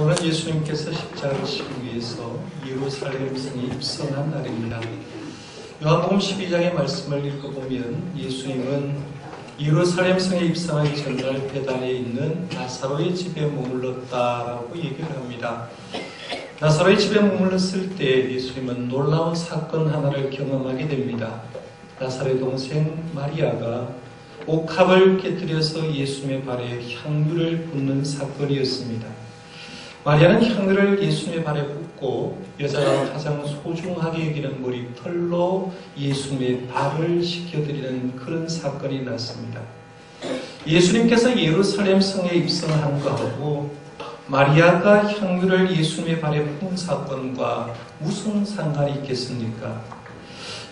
오늘 예수님께서 십자가를 지기 위해서 예루살렘 성에 입성한 날입니다. 요한복음 12장의 말씀을 읽어보면 예수님은 예루살렘 성에 입성하기 전날 베단에 있는 나사로의 집에 머물렀다라고 얘기를 합니다. 나사로의 집에 머물렀을 때 예수님은 놀라운 사건 하나를 경험하게 됩니다. 나사로의 동생 마리아가 옥합을 깨뜨려서 예수님의 발에 향유를 붓는 사건이었습니다. 마리아는 향유를 예수님의 발에 붓고 여자가 가장 소중하게 여기는 머리털로 예수님의 발을 씻겨드리는 그런 사건이 났습니다. 예수님께서 예루살렘 성에 입성한 것하고 마리아가 향유를 예수님의 발에 푼 사건과 무슨 상관이 있겠습니까?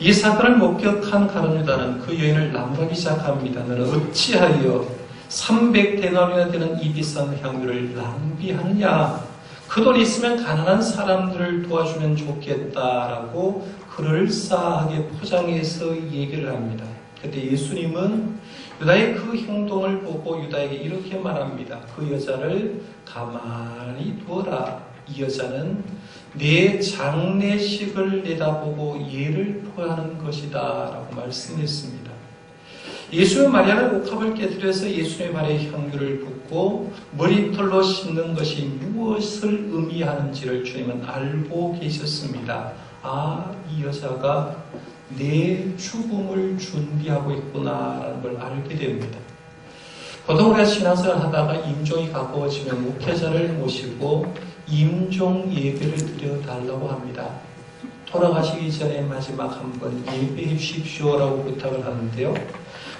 이 사건을 목격한 가룟 유다는 그 여인을 난감히 시작합니다. 너는 어찌하여 300데나리나 되는 이 비싼 향유를 낭비하느냐? 그 돈이 있으면 가난한 사람들을 도와주면 좋겠다라고 그럴싸하게 포장해서 얘기를 합니다. 그때 예수님은 유다의 그 행동을 보고 유다에게 이렇게 말합니다. 그 여자를 가만히 두어라. 이 여자는 내 장례식을 내다보고 예를 표하는 것이다 라고 말씀했습니다. 예수의 마리아가 옥합을 깨뜨려서 예수의 발에 향유를 붓고 머리털로 씻는 것이 무엇을 의미하는지를 주님은 알고 계셨습니다. 아, 이 여자가 내 죽음을 준비하고 있구나라는 걸 알게 됩니다. 보통 우리가 신앙생활을 하다가 임종이 가까워지면 목회자를 모시고 임종 예배를 드려달라고 합니다. 돌아가시기 전에 마지막 한번 예배해 주십시오라고 부탁을 하는데요.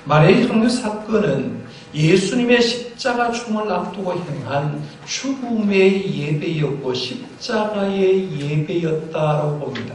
마리아의 향유 사건은 예수님의 십자가 죽음을 앞두고 행한 죽음의 예배였고 십자가의 예배였다라고 봅니다.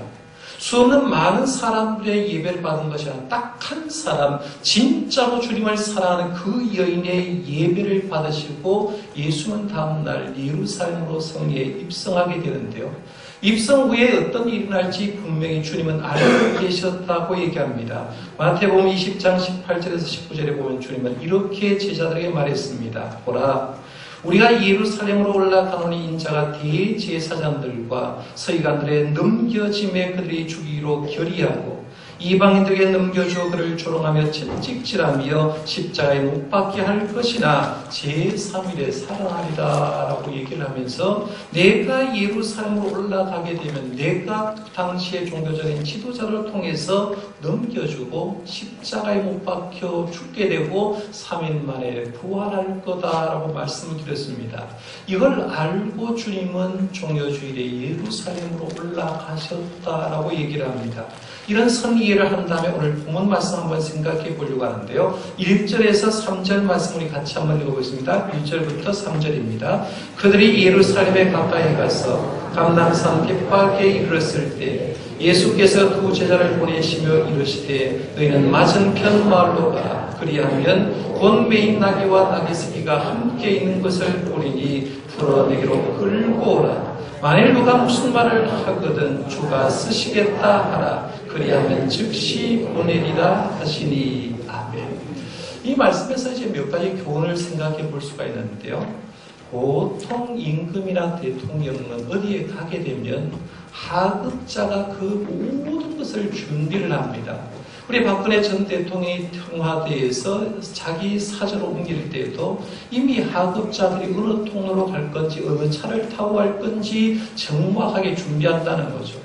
수없는 많은 사람들의 예배를 받은 것이 아니라 딱 한 사람, 진짜로 주님을 사랑하는 그 여인의 예배를 받으시고 예수는 다음날 예루살렘으로 성에 입성하게 되는데요. 입성 후에 어떤 일이 날지 분명히 주님은 알고 계셨다고 얘기합니다. 마태복음 20장 18절에서 19절에 보면 주님은 이렇게 제자들에게 말했습니다. 보라, 우리가 예루살렘으로 올라가노니 인자가 대제사장들과 서기관들의 넘겨짐에 그들이 죽이기로 결의하고 이방인들에게 넘겨주어 그를 조롱하며 채찍질하며 십자가에 못 박게 할 것이나 제3일에 살아나리라 라고 얘기를 하면서 내가 예루살렘으로 올라가게 되면 내가 당시의 종교적인 지도자를 통해서 넘겨주고 십자가에 못 박혀 죽게 되고 3일 만에 부활할 거다라고 말씀을 드렸습니다. 이걸 알고 주님은 종료주일에 예루살렘으로 올라가셨다라고 얘기를 합니다. 이런 선이해를 한 다음에 오늘 본문 말씀 한번 생각해 보려고 하는데요. 1절에서 3절 말씀 우리 같이 한번 읽어보겠습니다. 1절부터 3절입니다. 그들이 예루살렘에 가까이 가서 감람산 벳박에 이르렀을 때 예수께서 두 제자를 보내시며 이르시되 너희는 맞은편 마을로 가라. 그리하면 곧 메인 나귀와 나귀 새끼가 함께 있는 것을 보리니 풀어 내게로 끌고 오라. 만일 누가 무슨 말을 하거든 주가 쓰시겠다 하라. 그리하면 즉시 보내리라 하시니. 아멘. 이 말씀에서 이제 몇 가지 교훈을 생각해 볼 수가 있는데요. 보통 임금이나 대통령은 어디에 가게 되면 하급자가 그 모든 것을 준비를 합니다. 우리 박근혜 전 대통령이 청와대에서 자기 사저로 옮길 때에도 이미 하급자들이 어느 통로로 갈 건지 어느 차를 타고 갈 건지 정확하게 준비한다는 거죠.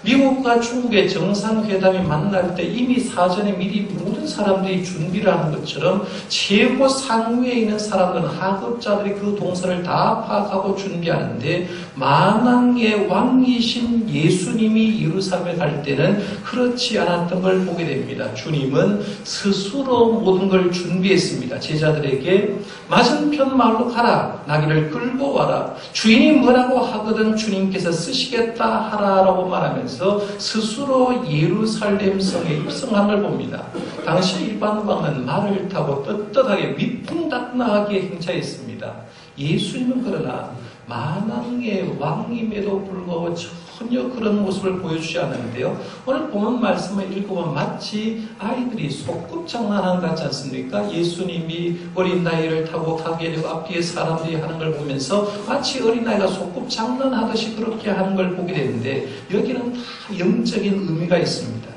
미국과 중국의 정상회담이 만날 때 이미 사전에 미리 모든 사람들이 준비를 하는 것처럼 최고 상위에 있는 사람들은 하급자들이 그 동선을 다 파악하고 준비하는데 만왕의 왕이신 예수님이 예루살렘에 갈 때는 그렇지 않았던 걸 보게 됩니다. 주님은 스스로 모든 걸 준비했습니다. 제자들에게 맞은편 마을로 가라. 나귀를 끌고 와라. 주인이 뭐라고 하거든 주님께서 쓰시겠다 하라라고 말하면서 스스로 예루살렘 성에 입성한 걸 봅니다. 당시 일반 왕은 말을 타고 떳떳하게 위풍당당하게 행차했습니다. 예수님은 그러나 만왕의 왕임에도 불구하고 전혀 그런 모습을 보여주지 않는데요. 오늘 본문 말씀을 읽어보면 마치 아이들이 소꿉장난하는 것 같지 않습니까? 예수님이 어린 나이를 타고 가게 되고 앞뒤에 사람들이 하는 걸 보면서 마치 어린아이가 소꿉장난하듯이 그렇게 하는 걸 보게 되는데 여기는 다 영적인 의미가 있습니다.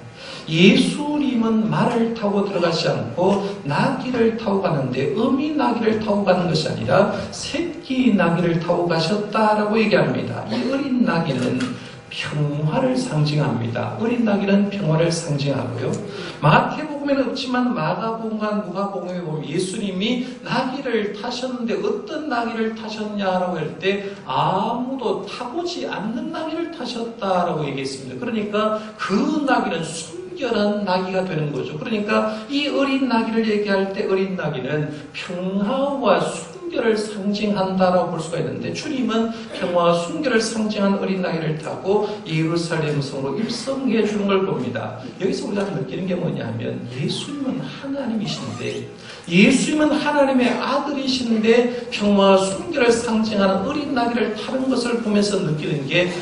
예수님은 말을 타고 들어가지 않고 나귀를 타고 가는데 어미 나귀를 타고 가는 것이 아니라 새끼 나귀를 타고 가셨다라고 얘기합니다. 이 어린 나귀는 평화를 상징합니다. 어린 나귀는 평화를 상징하고요. 마태복음에는 없지만 마가복음과 누가복음에 보면 예수님이 나귀를 타셨는데 어떤 나귀를 타셨냐라고 할 때 아무도 타보지 않는 나귀를 타셨다라고 얘기했습니다. 그러니까 그 나귀는 순결한 나귀가 되는 거죠. 그러니까 이 어린 나귀를 얘기할 때 어린 나귀는 평화와 순결을 상징한다라고 볼 수가 있는데 주님은 평화와 순결을 상징한 어린 나귀를 타고 예루살렘 성으로 입성해 주는 걸 봅니다. 여기서 우리가 느끼는 게 뭐냐면 예수님은 하나님이신데 예수님은 하나님의 아들이신데 평화와 순결을 상징하는 어린 나귀를 타는 것을 보면서 느끼는 게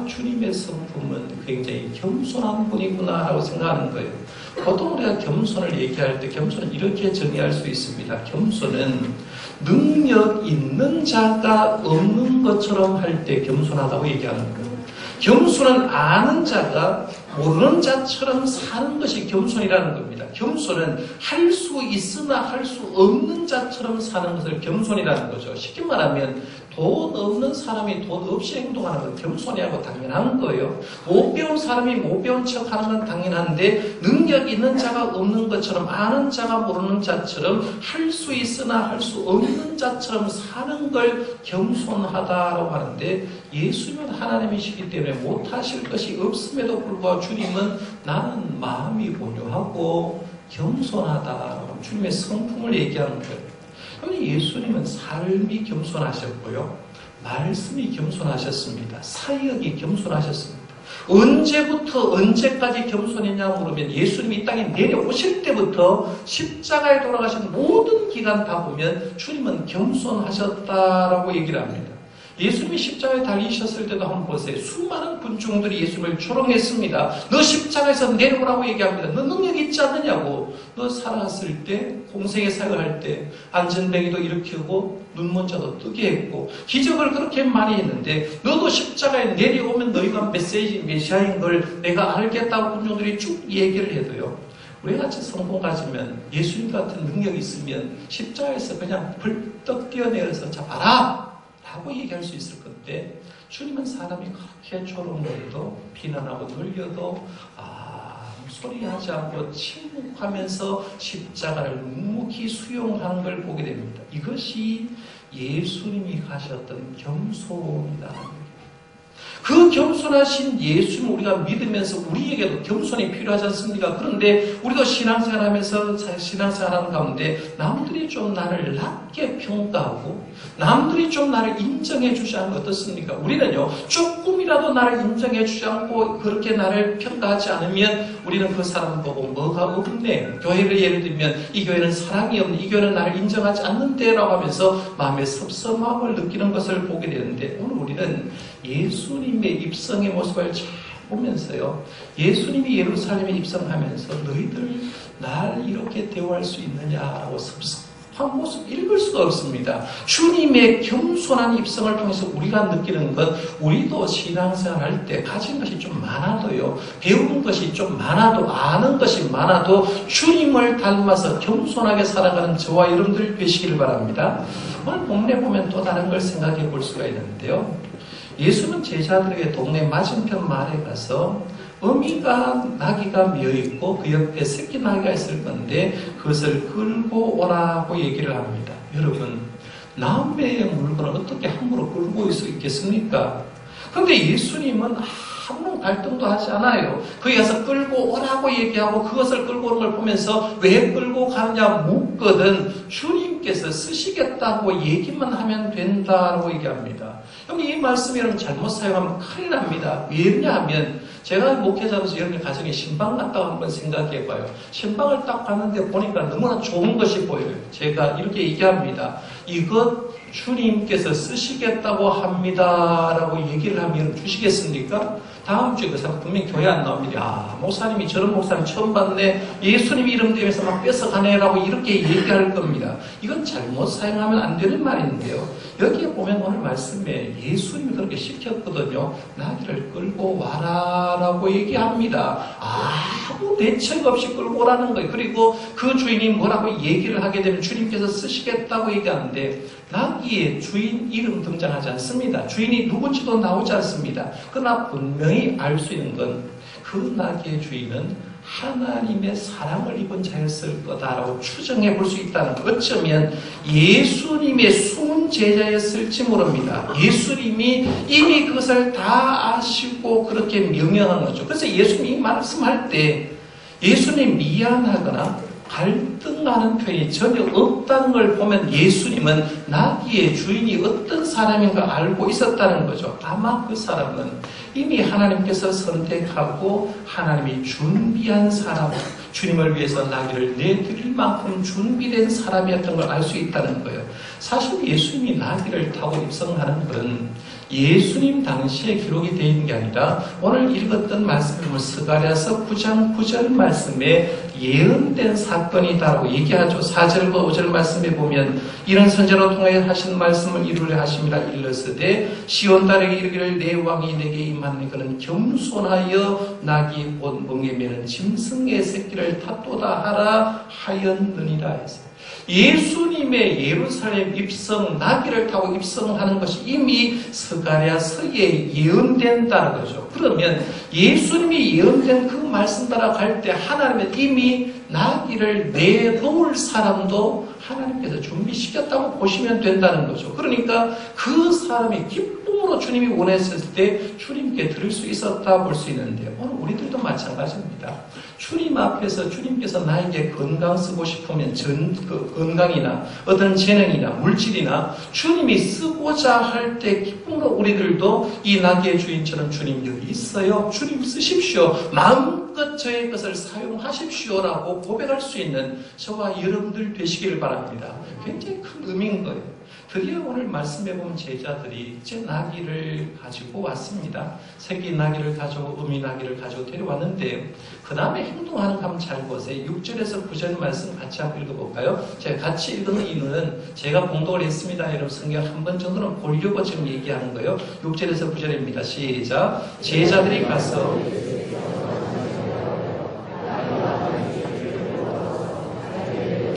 주님의 성품은 굉장히 겸손한 분이구나 라고 생각하는 거예요. 보통 우리가 겸손을 얘기할 때 겸손은 이렇게 정의할 수 있습니다. 겸손은 능력 있는 자가 없는 것처럼 할 때 겸손하다고 얘기하는 거예요. 겸손은 아는 자가 모르는 자처럼 사는 것이 겸손이라는 겁니다. 겸손은 할 수 있으나 할 수 없는 자처럼 사는 것을 겸손이라는 거죠. 쉽게 말하면 돈 없는 사람이 돈 없이 행동하는 건 겸손이라고 당연한 거예요. 못 배운 사람이 못 배운 척 하는 건 당연한데 능력 있는 자가 없는 것처럼 아는 자가 모르는 자처럼 할 수 있으나 할 수 없는 자처럼 사는 걸 겸손하다라고 하는데 예수님은 하나님이시기 때문에 못하실 것이 없음에도 불구하고 주님은 나는 마음이 온유하고 겸손하다라고 주님의 성품을 얘기하는 거예요. 예수님은 삶이 겸손하셨고요. 말씀이 겸손하셨습니다. 사역이 겸손하셨습니다. 언제부터 언제까지 겸손했냐 물으면 예수님이 이 땅에 내려오실 때부터 십자가에 돌아가신 모든 기간 다 보면 주님은 겸손하셨다라고 얘기를 합니다. 예수님이 십자가에 달리셨을 때도 한번 보세요. 수많은 군중들이 예수님을 조롱했습니다. 너 십자가에서 내려오라고 얘기합니다. 너 능력 있지 않느냐고. 너 살아갔을 때, 공생의 사역을 할 때 안전뱅이도 일으키고 눈먼자도 뜨게 했고 기적을 그렇게 많이 했는데 너도 십자가에 내려오면 너희가 메시아인 걸 내가 알겠다고 군중들이 쭉 얘기를 해도요. 우리같이 성공 가지면 예수님 같은 능력이 있으면 십자가에서 그냥 벌떡 뛰어내려서 자 봐라! 라고 얘기할 수 있을 건데 주님은 사람이 그렇게 조롱해도 비난하고 놀려도 소리하지 않고 침묵하면서 십자가를 묵묵히 수용하는 걸 보게 됩니다. 이것이 예수님이 가셨던 겸손이다. 그 겸손하신 예수님 우리가 믿으면서 우리에게도 겸손이 필요하지 않습니까? 그런데 우리도 신앙생활하면서 신앙생활하는 가운데 남들이 좀 나를 낮게 평가하고 남들이 좀 나를 인정해 주지 않으면 어떻습니까? 우리는요 조금이라도 나를 인정해 주지 않고 그렇게 나를 평가하지 않으면 우리는 그 사람 보고 뭐가 없네. 교회를 예를 들면 이 교회는 사랑이 없네. 이 교회는 나를 인정하지 않는데 라고 하면서 마음의 섭섭함을 느끼는 것을 보게 되는데 오늘 우리는 예수님의 입성의 모습을 잘 보면서요. 예수님이 예루살렘에 입성하면서 너희들 날 이렇게 대우할 수 있느냐라고 섭섭한 모습 읽을 수가 없습니다. 주님의 겸손한 입성을 통해서 우리가 느끼는 것 우리도 신앙생활 할 때 가진 것이 좀 많아도요. 배우는 것이 좀 많아도 아는 것이 많아도 주님을 닮아서 겸손하게 살아가는 저와 여러분들 되시기를 바랍니다. 오늘 본문에 보면 또 다른 걸 생각해 볼 수가 있는데요. 예수는 제자들에게 동네 맞은편 마을에 가서 어미가 나귀가 미어있고 그 옆에 새끼 나귀가 있을 건데 그것을 끌고 오라고 얘기를 합니다. 여러분 남의 물건을 어떻게 함부로 끌고 있겠습니까? 그런데 예수님은 아무런 갈등도 하지 않아요. 거기 가서 끌고 오라고 얘기하고 그것을 끌고 오는 걸 보면서 왜 끌고 가느냐 묻거든 주님께서 쓰시겠다고 얘기만 하면 된다고 얘기합니다. 여러분 이 말씀 여러분 잘못 사용하면 큰일 납니다. 왜냐 하면 제가 목회자로서 여러분의 가정에 신방 갔다고 한번 생각해 봐요. 신방을 딱 갔는데 보니까 너무나 좋은 것이 보여요. 제가 이렇게 얘기합니다. 이것 주님께서 쓰시겠다고 합니다라고 얘기를 하면 주시겠습니까? 다음 주에 그 사람 분명히 교회 안 나옵니다. 아, 목사님이 저런 목사님 처음 봤네. 예수님 이름 때문에 막 뺏어가네라고 이렇게 얘기할 겁니다. 이건 잘못 사용하면 안 되는 말인데요. 여기에 보면 오늘 말씀에 예수님이 그렇게 시켰거든요. 나귀를 끌고 와라라고 얘기합니다. 아무 대책 없이 끌고 오라는 거예요. 그리고 그 주인이 뭐라고 얘기를 하게 되면 주님께서 쓰시겠다고 얘기하는데 나귀의 주인 이름 등장하지 않습니다. 주인이 누군지도 나오지 않습니다. 그러나 분명히 알 수 있는 건 그 나귀의 주인은 하나님의 사랑을 입은 자였을 거다라고 추정해 볼 수 있다는 것. 어쩌면 예수님의 숨은 제자였을지 모릅니다. 예수님이 이미 그것을 다 아시고 그렇게 명령한 거죠. 그래서 예수님이 말씀할 때 예수님 미안하거나 갈등하는 편이 전혀 없다는 걸 보면 예수님은 나귀의 주인이 어떤 사람인 걸 알고 있었다는 거죠. 아마 그 사람은 이미 하나님께서 선택하고 하나님이 준비한 사람, 주님을 위해서 나귀를 내드릴 만큼 준비된 사람이었던 걸 알 수 있다는 거예요. 사실 예수님이 나귀를 타고 입성하는 건 예수님 당시에 기록이 되어 있는 게 아니라 오늘 읽었던 말씀을 스가랴서 9장 9절 말씀에 예언된 사건이다라고 얘기하죠. 4절과 5절 말씀에 보면 이런 선지자로 통하여 하신 말씀을 이루려 하심이라 일렀으되 시온 딸에게 이르기를 내 왕이 내게 임하니 그는 겸손하여 나귀 옷 멍에 매는 짐승의 새끼를 탔도다 하라 하였느니라 했어요. 예수님의 예루살렘 입성, 나귀를 타고 입성하는 것이 이미 스가랴서에 예언된다는 거죠. 그러면 예수님이 예언된 그 말씀 따라 갈 때 하나님은 이미 나귀를 내놓을 사람도 하나님께서 준비시켰다고 보시면 된다는 거죠. 그러니까 그 사람이 기쁨으로 주님이 원했을 때 주님께 드릴 수 있었다 볼 수 있는데 오늘 우리들도 마찬가지입니다. 주님 앞에서 주님께서 나에게 건강 쓰고 싶으면 건강이나 어떤 재능이나 물질이나 주님이 쓰고자 할 때 기쁨으로 우리들도 이 나귀의 주인처럼 주님 여기 있어요. 주님 쓰십시오. 마음껏 저의 것을 사용하십시오라고 고백할 수 있는 저와 여러분들 되시길 바랍니다. 굉장히 큰 의미인 거예요. 드디어 오늘 말씀해 보면 제자들이 이제 나귀를 가지고 왔습니다. 새끼 나귀를 가지고 어미 나귀를 가지고 데려왔는데 그 다음에 행동하는 거 한번 잘 보세요. 6절에서 9절 말씀 같이 한번 읽어볼까요? 제가 같이 읽은 이유는 제가 공독을 했습니다. 여러분 성경 한 번 정도는 보려고 지금 얘기하는 거예요. 6절에서 9절입니다. 시작. 제자들이 가서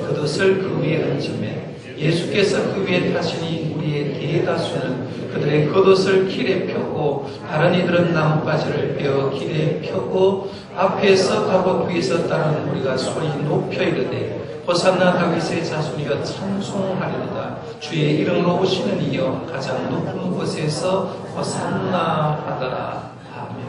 그것을 그 위에 얹으매 예수께서 그 위에 타시니 우리의 대다수는 그들의 겉옷을 길에 펴고 다른 이들은 나뭇가지를 베어 길에 펴고 앞에서 가고 뒤에서 따르는 우리가 소리 높여 이르되 호산나 다윗의 자손이여 찬송하리로다. 주의 이름으로 오시는 이여 가장 높은 곳에서 호산나 하더라. 아멘.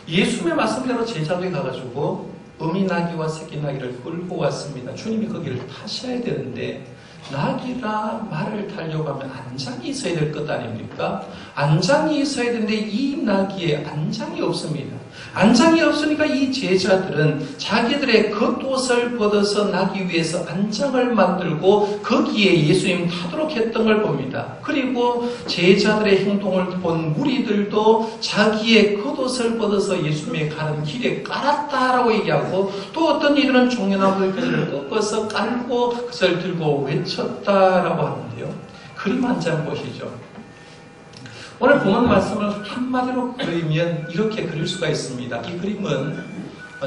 예수님의 말씀대로 제자들이 가가지고 어미 나귀와 새끼 나귀를 끌고 왔습니다. 주님이 거기를 타셔야 되는데 나귀라 말을 타려고 하면 안장이 있어야 될 것 아닙니까? 안장이 있어야 되는데 이 나귀에 안장이 없습니다. 안장이 없으니까 이 제자들은 자기들의 겉옷을 벗어서 나귀 위에서 안장을 만들고 거기에 예수님 타도록 했던 걸 봅니다. 그리고 제자들의 행동을 본 무리들도 자기의 겉옷을 벗어서 예수님의 가는 길에 깔았다라고 얘기하고 또 어떤 이들은 종려나무 끈을 꺾어서 깔고 그것을 들고 외쳤다라고 하는데요. 그림 한 장 보시죠. 오늘 본문 말씀을 한마디로 그리면 이렇게 그릴 수가 있습니다. 이 그림은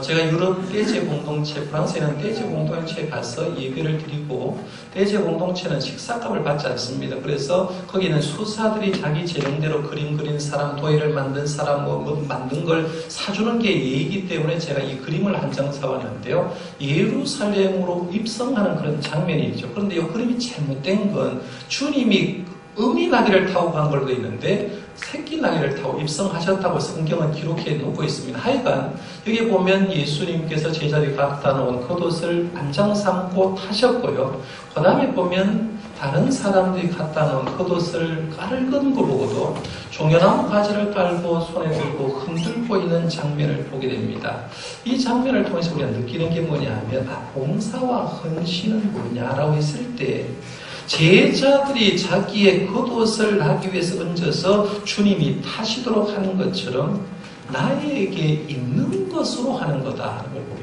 제가 유럽 떼제 공동체, 프랑스에 있는 떼제 공동체에 가서 예배를 드리고 떼제 공동체는 식사값을 받지 않습니다. 그래서 거기는 수사들이 자기 재능대로 그림 그린 사람, 도예를 만든 사람, 뭐 만든 걸 사주는 게 예의이기 때문에 제가 이 그림을 한 장 사왔는데요. 예루살렘으로 입성하는 그런 장면이죠. 그런데 이 그림이 잘못된 건 주님이 어미 나귀를 타고 간 걸로 있는데 새끼 나귀를 타고 입성하셨다고 성경은 기록해 놓고 있습니다. 하여간 여기 보면 예수님께서 제자들이 갖다 놓은 겉옷을 안장 삼고 타셨고요. 그 다음에 보면 다른 사람들이 갖다 놓은 겉옷을 깔은 거 보고도 종려나무 가지를 깔고 손에 들고 흔들고 있는 장면을 보게 됩니다. 이 장면을 통해서 우리가 느끼는 게 뭐냐 하면 봉사와 헌신은 뭐냐라고 했을 때 제자들이 자기의 겉옷을 하기 위해서 얹어서 주님이 타시도록 하는 것처럼 나에게 있는 것으로 하는 거다 하는 걸 보입니다.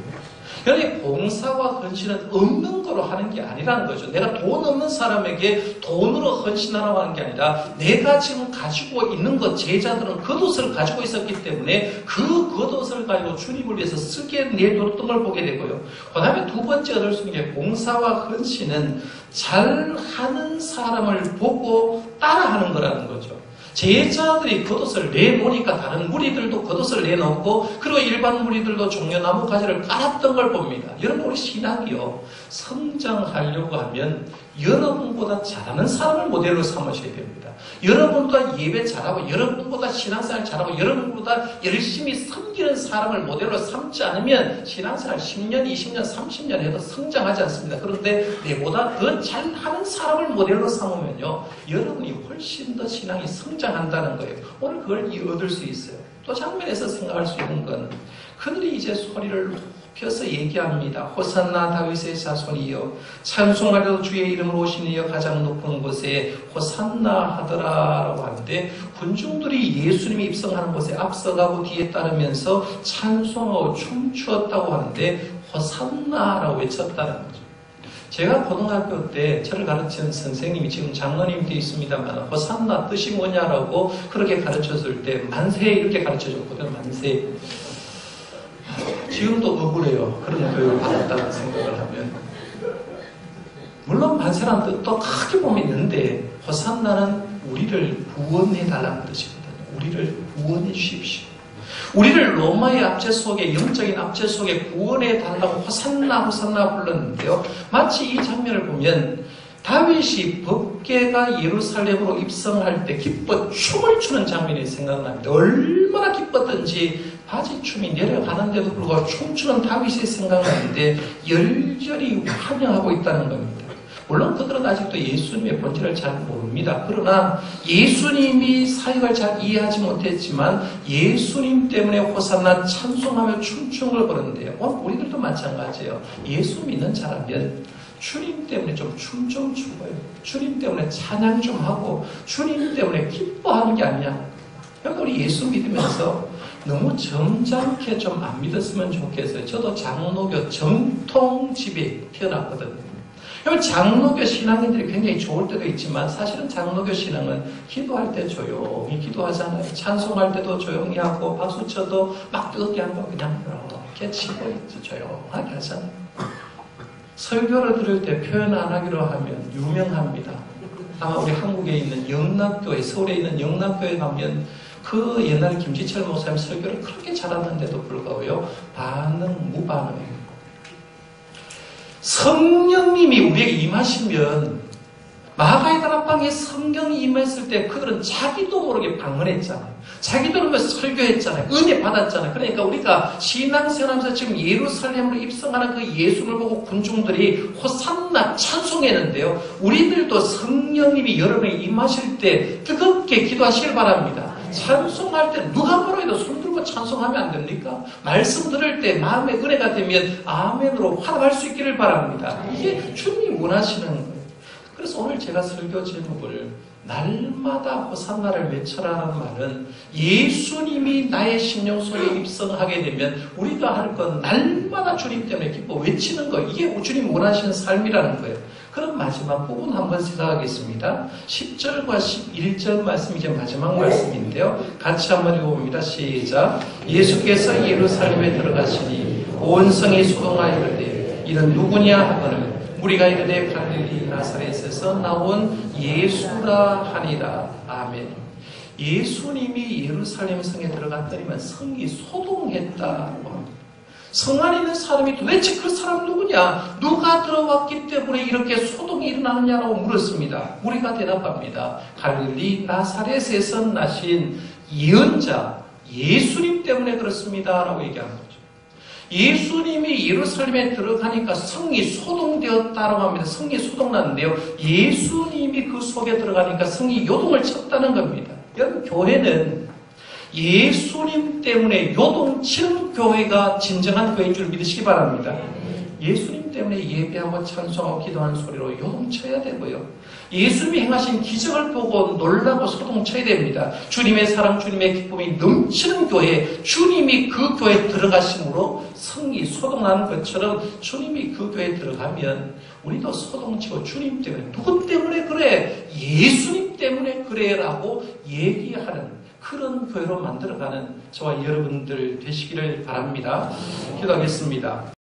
그러니 봉사와 헌신은 없는 거로 하는 게 아니라는 거죠. 내가 돈 없는 사람에게 돈으로 헌신하라고 하는 게 아니라 내가 지금 가지고 있는 것, 제자들은 겉옷을 가지고 있었기 때문에 그 겉옷을 가지고 주님을 위해서 쓰게 내뒀던 걸 보게 되고요. 그 다음에 두 번째 얻을 수 있는 게 봉사와 헌신은 잘하는 사람을 보고 따라하는 거라는 거죠. 제자들이 겉옷을 내놓으니까 다른 무리들도 겉옷을 내놓고 그리고 일반 무리들도 종려나무 가지를 깔았던 걸 봅니다. 여러분 우리 신학이요. 성장하려고 하면 여러분보다 잘하는 사람을 모델로 삼으셔야 됩니다. 여러분보다 예배 잘하고 여러분보다 신앙생활 잘하고 여러분보다 열심히 섬기는 사람을 모델로 삼지 않으면 신앙생활 10년, 20년, 30년 해도 성장하지 않습니다. 그런데 내보다 더 잘하는 사람을 모델로 삼으면요. 여러분이 훨씬 더 신앙이 성장한다는 거예요. 오늘 그걸 얻을 수 있어요. 또 장면에서 생각할 수 있는 건 그들이 이제 소리를 높여서 얘기합니다. 호산나 다윗의 자손이여 찬송하려도 주의 이름으로 오신 이여 가장 높은 곳에 호산나 하더라라고 하는데 군중들이 예수님이 입성하는 곳에 앞서가고 뒤에 따르면서 찬송하고 춤추었다고 하는데 호산나라고 외쳤다는 거죠. 제가 고등학교 때 저를 가르치는 선생님이 지금 장로님이 되어 있습니다만 호산나 뜻이 뭐냐라고 그렇게 가르쳤을 때 만세 이렇게 가르쳐줬거든요. 만세. 지금도 억울해요. 그런 교육을 받았다는 생각을 하면. 물론 만세라는 뜻도 크게 보면 있는데 호산나는 우리를 구원해달라는 뜻이거든요. 우리를 구원해 주십시오. 우리를 로마의 압제 속에 영적인 압제 속에 구원해달라고 호산나 호산나 불렀는데요. 마치 이 장면을 보면 다윗이 법궤가 예루살렘으로 입성할 때 기뻐 춤을 추는 장면이 생각납니다. 얼마나 기뻤던지 바지춤이 내려가는데도 불구하고 춤추는 다윗이 생각나는데 열렬히 환영하고 있다는 겁니다. 물론 그들은 아직도 예수님의 본질을 잘 모릅니다. 그러나 예수님이 사역을 잘 이해하지 못했지만 예수님 때문에 호산나 찬송하며 춤추는 걸 보는데요. 우리들도 마찬가지예요. 예수 믿는 자라면 주님 때문에 좀 춤 좀 추고요. 주님 때문에 찬양 좀 하고 주님 때문에 기뻐하는 게 아니냐. 그러니까 우리 예수 믿으면서 너무 점잖게 좀 안 믿었으면 좋겠어요. 저도 장로교 정통집에 태어났거든요. 그러면 장로교 신앙인들이 굉장히 좋을 때도 있지만 사실은 장로교 신앙은 기도할 때 조용히 기도하잖아요. 찬송할 때도 조용히 하고 박수 쳐도 막 뜨겁게 하고 그냥 이렇게 치고 있지 조용하게 하잖아요. 설교를 들을 때 표현 안 하기로 하면 유명합니다. 아마 우리 한국에 있는 영락교회, 서울에 있는 영락교회 가면 그 옛날 김지철 목사님 설교를 그렇게 잘하는데도 불구하고요. 반응, 무반응이에요. 성령님이 우리에게 임하시면 마가의 다락방에 성령이 임했을 때 그들은 자기도 모르게 방언했잖아요. 자기도 모르게 설교했잖아요. 은혜 받았잖아요. 그러니까 우리가 신앙생활하면서 지금 예루살렘으로 입성하는 그 예수를 보고 군중들이 호산나 찬송했는데요. 우리들도 성령님이 여러분에게 임하실 때 뜨겁게 기도하시길 바랍니다. 찬송할 때 누가 뭐라 해도 손 들고 찬송하면 안 됩니까? 말씀 들을 때 마음에 은혜가 되면 아멘으로 화답할 수 있기를 바랍니다. 이게 주님이 원하시는 거예요. 그래서 오늘 제가 설교 제목을 날마다 호산나를 외쳐라는 말은 예수님이 나의 심령 속에 입성하게 되면 우리가 할 건 날마다 주님 때문에 기뻐 외치는 거. 이게 주님 원하시는 삶이라는 거예요. 그럼 마지막 부분 한번 생각하겠습니다. 10절과 11절 말씀이 이제 마지막 말씀인데요. 같이 한번 읽어봅니다. 시작. 예수께서 예루살렘에 들어가시니 온 성이 소동하여 이르되 이는 누구냐 하거늘 우리가 이르되 갈릴리 나사렛에서 나온 예수라 하니라. 아멘. 예수님이 예루살렘 성에 들어갔더니만 성이 소동했다고 합니다. 성 안에 있는 사람이 도대체 그 사람 누구냐? 누가 들어왔기 때문에 이렇게 소동이 일어나느냐라고 물었습니다. 우리가 대답합니다. 갈릴리 나사렛에서 나신 예언자 예수님 때문에 그렇습니다 라고 얘기하는 거죠. 예수님이 예루살렘에 들어가니까 성이 소동되었다라고 합니다. 성이 소동났는데요. 예수님이 그 속에 들어가니까 성이 요동을 쳤다는 겁니다. 여러분 교회는 예수님 때문에 요동치는 교회가 진정한 교회인 줄 믿으시기 바랍니다. 예수님 때문에 예배하고 찬송하고 기도하는 소리로 요동쳐야 되고요. 예수님이 행하신 기적을 보고 놀라고 소동쳐야 됩니다. 주님의 사랑, 주님의 기쁨이 넘치는 교회, 주님이 그 교회에 들어가심으로 성이 소동하는 것처럼 주님이 그 교회에 들어가면 우리도 소동치고 주님 때문에, 누구 때문에 그래? 예수님 때문에 그래라고 얘기하는 그런 교회로 만들어가는 저와 여러분들 되시기를 바랍니다. 기도하겠습니다.